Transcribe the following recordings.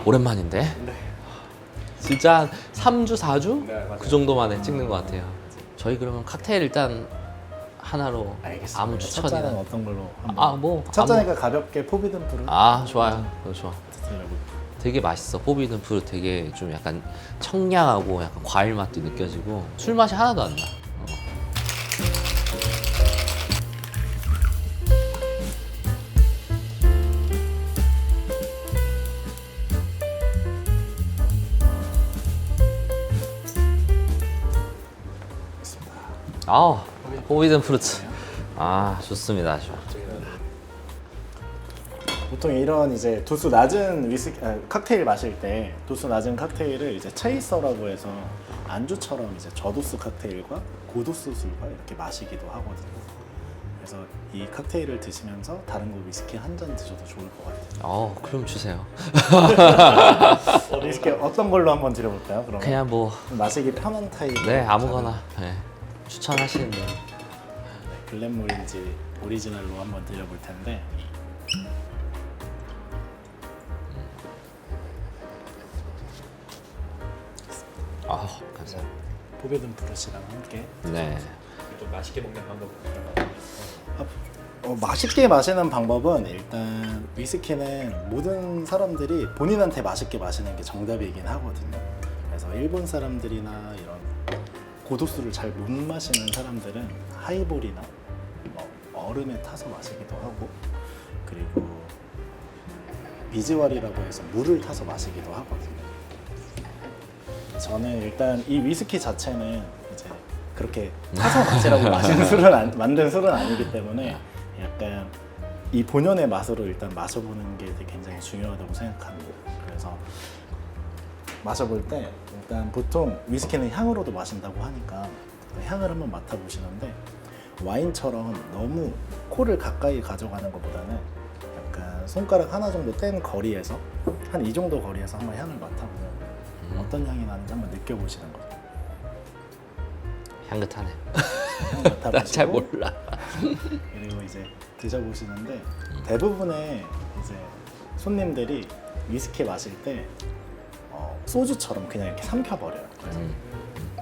오랜만인데? 네. 진짜 한 3주, 4주? 네, 맞아요. 그 정도 만에 찍는 것 같아요. 저희 그러면 칵테일 일단 하나로 알겠습니다. 아무 첫 잔은 추천이나. 어떤 걸로 한번. 뭐 첫 잔이니까 가볍게 포비든 프루. 좋아요. 그거 좋아. 드시려고. 되게 맛있어. 포비든 프루 되게 좀 약간 청량하고 약간 과일 맛도 느껴지고 술 맛이 하나도 안 나. 포비든 프루트. 좋습니다. 좋아. 보통 이런 이제 도수 낮은 칵테일 마실 때 도수 낮은 칵테일을 이제 체이서라고 해서 안주처럼 이제 저도수 칵테일과 고도수 술과 이렇게 마시기도 하거든요. 그래서 이 칵테일을 드시면서 다른 거 위스키 한 잔 드셔도 좋을 것 같아요. 그럼 주세요. 위스키 어떤 걸로 한번 드려볼까요? 그러면 그냥 뭐, 마시기 편한 타입. 네, 아무거나. 네. 추천하시는 대로. 글렌모린지 오리지널로 한번 드려볼 텐데. 감사합니다. 포비든 프루시랑 함께. 네. 좀 맛있게 먹는 방법. 맛있게 마시는 방법은 일단 위스키는 모든 사람들이 본인한테 맛있게 마시는 게 정답이긴 하거든요. 그래서 일본 사람들이나 이런 고도수를 잘 못 마시는 사람들은 하이볼이나 얼음에 타서 마시기도 하고, 그리고 비즈왈이라고 해서 물을 타서 마시기도 하거든요. 저는 일단 이 위스키 자체는 이제 그렇게 타서 마시라고 마시는 술은 만든 술은 아니기 때문에 약간 이 본연의 맛으로 일단 마셔보는 게 굉장히 중요하다고 생각합니다. 그래서 마셔볼 때 일단 보통 위스키는 향으로도 마신다고 하니까 향을 한번 맡아보시는데, 와인처럼 너무 코를 가까이 가져가는 것보다는 약간 손가락 하나 정도 뗀 거리에서 한 이 정도 거리에서 한번 향을 맡아보면 어떤 향이 나는지 한번 느껴보시는 거죠. 향긋하네. 향 맡아보시고 나 잘 몰라. 그리고 이제 드셔보시는데, 대부분의 이제 손님들이 위스키 마실 때 소주처럼 그냥 이렇게 삼켜버려요. 그래서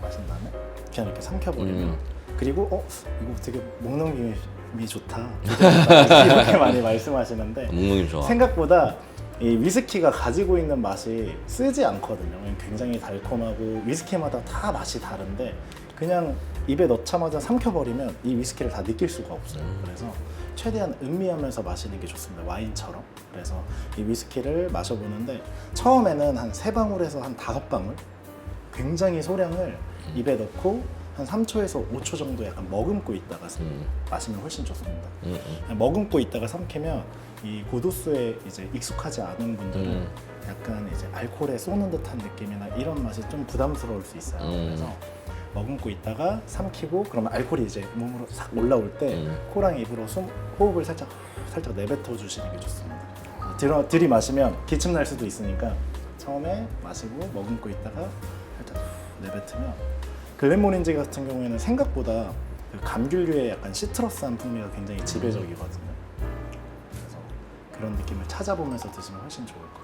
마신 다음에 그냥 이렇게 삼켜버리면 그리고 이거 되게 먹는 김이 좋다 이렇게 많이 말씀하시는데, 먹는 게 좋아. 생각보다 이 위스키가 가지고 있는 맛이 쓰지 않거든요. 굉장히 달콤하고 위스키마다 다 맛이 다른데 그냥 입에 넣자마자 삼켜버리면 이 위스키를 다 느낄 수가 없어요. 그래서 최대한 음미하면서 마시는 게 좋습니다. 와인처럼. 그래서 이 위스키를 마셔보는데 처음에는 한 3방울에서 한 5방울 굉장히 소량을 입에 넣고 한 3초에서 5초 정도 약간 머금고 있다가 마시면 훨씬 좋습니다. 머금고 있다가 삼키면 이 고도수에 이제 익숙하지 않은 분들은 약간 이제 알코올에 쏘는 듯한 느낌이나 이런 맛이 좀 부담스러울 수 있어요. 그래서 머금고 있다가 삼키고 그러면 알코올이 이제 몸으로 싹 올라올 때 코랑 입으로 호흡을 살짝 내뱉어 주시는 게 좋습니다. 들이마시면 기침 날 수도 있으니까 처음에 마시고 머금고 있다가 살짝 내뱉으면, 글렌모린지 같은 경우에는 생각보다 그 감귤류의 약간 시트러스한 풍미가 굉장히 지배적이거든요. 그래서 그런 느낌을 찾아보면서 드시면 훨씬 좋을 거예요.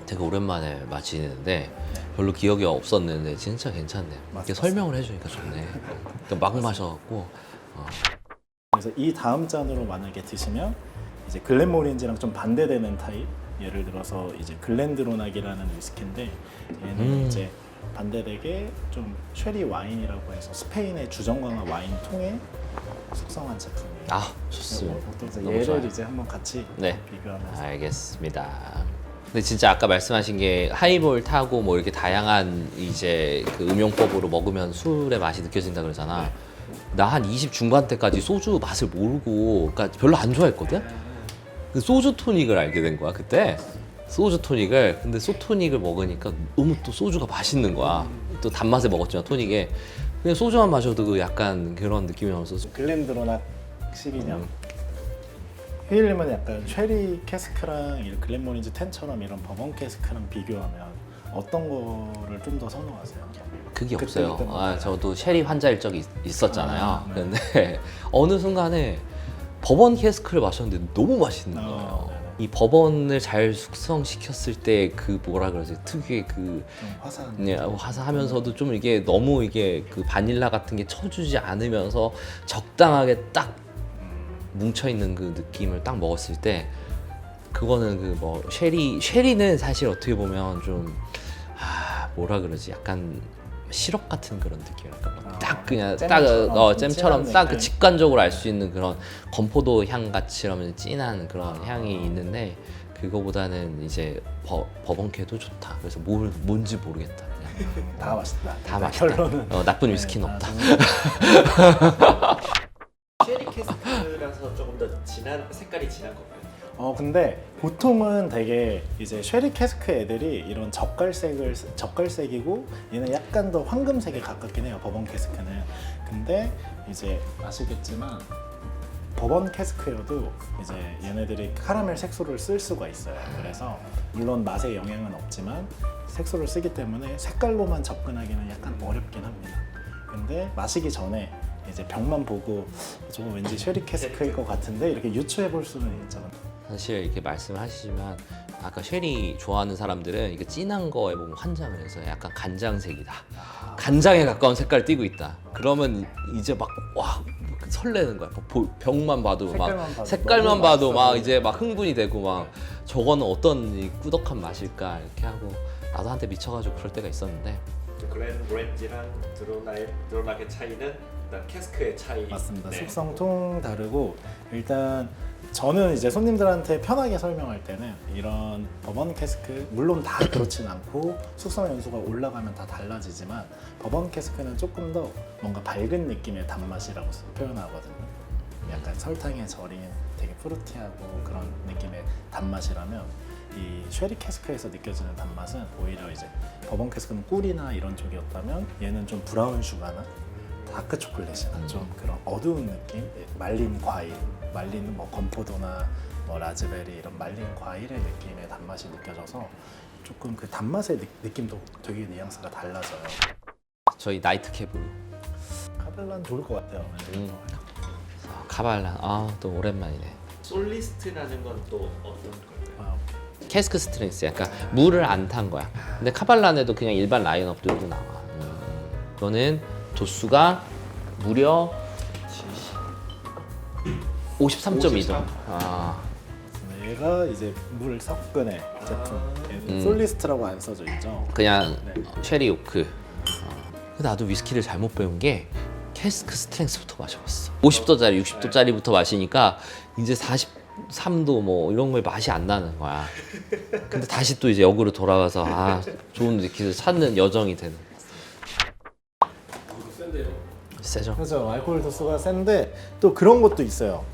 되게 오랜만에 마시는데 별로 기억이 없었는데 진짜 괜찮네요. 이렇게 맞습니다. 설명을 해주니까 좋네. 막 마셔갖고. 그래서 이 다음 잔으로 만약에 드시면 이제 글렌모린지랑 좀 반대되는 타입, 예를 들어서 이제 글렌드로낙이라는 위스키인데 얘는 이제 반대되게 좀 쉐리 와인이라고 해서 스페인의 주정강화 와인 통에 숙성한 제품이에요. 좋습니다. 그래서 너무 얘를 좋아요. 이제 한번 같이 네. 비교하면서. 알겠습니다. 근데 진짜 아까 말씀하신 게 하이볼 타고 뭐 이렇게 다양한 이제 그 음용법으로 먹으면 술의 맛이 느껴진다 그러잖아. 나 한 20 중반 때까지 소주 맛을 모르고, 그러니까 별로 안 좋아했거든. 그 소주 토닉을 알게 된 거야 그때. 소주 토닉을. 근데 소토닉을 먹으니까 너무 또 소주가 맛있는 거야. 또 단맛에 먹었지만 토닉에 그냥 소주만 마셔도 그 약간 그런 느낌이 나면서. 글렌드로낙 12년. 휘일님은 약간 쉐리 캐스크랑 이 글렌모린지 10처럼 이런 버번 캐스크랑 비교하면 어떤 거를 좀 더 선호하세요? 그게 그때 없어요. 때문에. 저도 쉐리 환자일 적이 있었잖아요. 근데 어느 순간에 버번 캐스크를 마셨는데 너무 맛있는 거예요. 이 버번을 잘 숙성시켰을 때 그 뭐라 그러지 특유의 그 좀 화사한. 네, 화사하면서도 좀 이게 너무 이게 그 바닐라 같은 게 쳐주지 않으면서 적당하게 딱 뭉쳐 있는 그 느낌을 딱 먹었을 때 그거는 그 뭐 쉐리는 사실 어떻게 보면 좀 뭐라 그러지 약간 시럽 같은 그런 느낌이랄까 딱 그냥 잼처럼, 잼처럼 진한 딱 그 느낌. 직관적으로 알 수 있는 그런 건포도 향 같이 하면 진한 그런 향이 있는데 그거보다는 이제 버번캐도 좋다. 그래서 뭔지 모르겠다. 그냥 다 맛있다. 다 맛있다. 결론은 나쁜 위스키는 없다. 쉐리 캐스크라서 조금 더 진한 색깔이 진한 건가요? 근데 보통은 되게 이제 쉐리 캐스크 애들이 이런 젓갈색이고 얘는 약간 더 황금색에 가깝긴 해요. 버번 캐스크는. 근데 이제 아시겠지만 버번 캐스크여도 이제 얘네들이 카라멜 색소를 쓸 수가 있어요. 그래서 물론 맛에 영향은 없지만 색소를 쓰기 때문에 색깔로만 접근하기는 약간 어렵긴 합니다. 근데 마시기 전에 이제 병만 보고 저거 왠지 쉐리 캐스크일 것 같은데 이렇게 유추해 볼 수는 있잖아요. 사실 이렇게 말씀하시지만 아까 쉐리 좋아하는 사람들은 이거 진한 거에 보면 환장을 해서 약간 간장색이다. 간장에 가까운 색깔을 띠고 있다. 그러면 이제 막 와 설레는 거야. 병만 봐도 막 색깔만 너무 봐도 막 맛있어 이제 막 흥분이 되고 막 저거는 어떤 이 꾸덕한 맛일까 이렇게 하고 나도 한때 미쳐가지고 그럴 때가 있었는데 글렌 렌지랑 드로나의 차이는 일단 캐스크의 차이. 맞습니다. 네. 숙성통 다르고 일단 저는 이제 손님들한테 편하게 설명할 때는 이런 버번 캐스크 물론 다 그렇진 않고 숙성 연수가 올라가면 다 달라지지만 버번 캐스크는 조금 더 뭔가 밝은 느낌의 단맛이라고 표현하거든요. 약간 설탕에 절인 되게 프루티하고 그런 느낌의 단맛이라면 이 쉐리 캐스크에서 느껴지는 단맛은 오히려 이제 버번 캐스크는 꿀이나 이런 쪽이었다면 얘는 좀 브라운 슈가나 다크 초콜릿이나 좀 그런 어두운 느낌, 말린 과일, 말린 뭐 건포도나 뭐 라즈베리 이런 말린 과일의 느낌의 단맛이 느껴져서 조금 그 단맛의 느낌도 되게 뉘앙스가 달라져요. 저희 나이트캡으로 카벨란 좋을 것 같아요. 카발란 또 오랜만이네. 솔리스트라는 건 또 어떤 걸까요? 캐스크 스트렝스 약간 물을 안 탄 거야. 근데 카발란에도 그냥 일반 라인업들도 나와. 이거는 도수가 무려 53.2도. 얘가 이제 물 섞은 애 제품. 솔리스트라고 안 써져 있죠. 그냥 네. 쉐리 오크. 근데 나도 위스키를 잘못 배운 게 캐스크 스트렝스부터 마셔봤어. 50도짜리, 60도짜리부터 마시니까 이제 43도 뭐 이런 거에 맛이 안 나는 거야. 근데 다시 또 이제 역으로 돌아가서 좋은 위스키를 찾는 여정이 되는. 세죠. 그렇죠. 알코올 도수가 센데 또 그런 것도 있어요.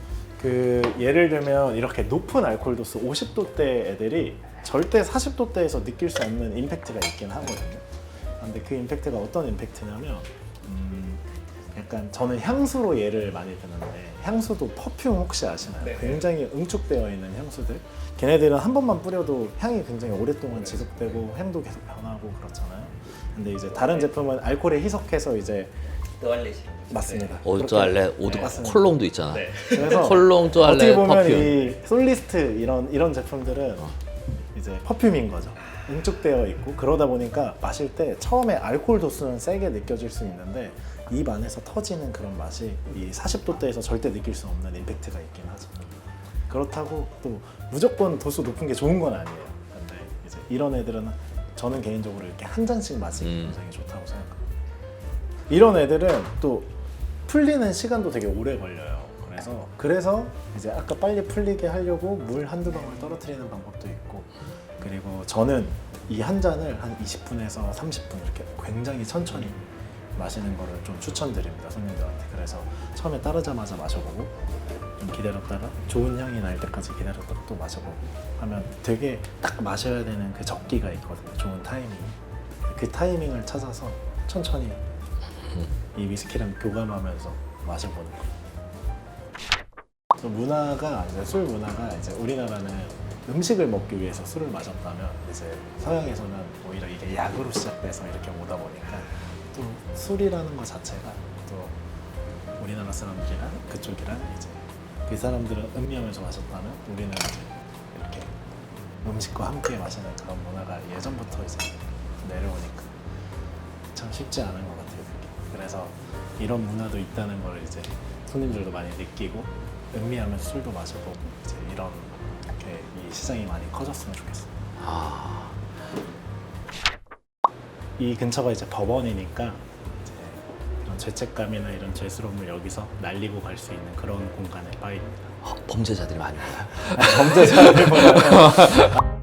그 예를 들면 이렇게 높은 알코올 도수 50도대 애들이 절대 40도대에서 느낄 수 없는 임팩트가 있긴 하거든요. 근데 그 임팩트가 어떤 임팩트냐면 약간 저는 향수로 예를 많이 드는데 향수도 퍼퓸 혹시 아시나요? 네. 굉장히 응축되어 있는 향수들. 걔네들은 한 번만 뿌려도 향이 굉장히 오랫동안 지속되고 향도 계속 변하고 그렇잖아요. 근데 이제 다른 제품은 알코올에 희석해서 이제 맞습니다. 또알레 오드 맞습니다. 콜롱도 있잖아. 네. 그래서 콜롱 또알레 어떻게 보면 퍼퓸. 이 솔리스트 이런 제품들은 이제 퍼퓸인 거죠. 응축되어 있고 그러다 보니까 마실 때 처음에 알코올 도수는 세게 느껴질 수 있는데 입 안에서 터지는 그런 맛이 이 40도대에서 절대 느낄 수 없는 임팩트가 있긴 하죠. 그렇다고 또 무조건 도수 높은 게 좋은 건 아니에요. 근데 이제 이런 애들은 저는 개인적으로 이렇게 한 잔씩 마시기 굉장히 좋다고 생각합니다. 이런 애들은 또 풀리는 시간도 되게 오래 걸려요. 그래서 이제 아까 빨리 풀리게 하려고 물 한두 방울 떨어뜨리는 방법도 있고 그리고 저는 이 한 잔을 한 20분에서 30분 이렇게 굉장히 천천히 마시는 거를 좀 추천드립니다, 손님들한테. 그래서 처음에 따르자마자 마셔보고 좀 기다렸다가 좋은 향이 날 때까지 기다렸다가 또 마셔보고 하면 되게 딱 마셔야 되는 그 적기가 있거든요. 좋은 타이밍. 그 타이밍을 찾아서 천천히 이 위스키랑 교감하면서 마셔보는 거. 문화가 이제 술 문화가 이제 우리나라는 음식을 먹기 위해서 술을 마셨다면 이제 서양에서는 오히려 이게 약으로 시작돼서 이렇게 오다 보니까 또 술이라는 것 자체가 또 우리나라 사람들이랑 그쪽이랑 이제 그 사람들은 음미하면서 마셨다면 우리는 이제 이렇게 음식과 함께 마시는 그런 문화가 예전부터 이제 내려오니까 참 쉽지 않은 것 같아요. 그게. 그래서 이런 문화도 있다는 걸 이제 손님들도 많이 느끼고 음미하면 술도 마시고 이제 이런 게 이 시장이 많이 커졌으면 좋겠어요. 아, 이 근처가 이제 법원이니까 이제 이런 죄책감이나 이런 죄스러움을 여기서 날리고 갈 수 있는 그런 공간의 바입니다. 범죄자들이 많이 와요. 범죄자들보다는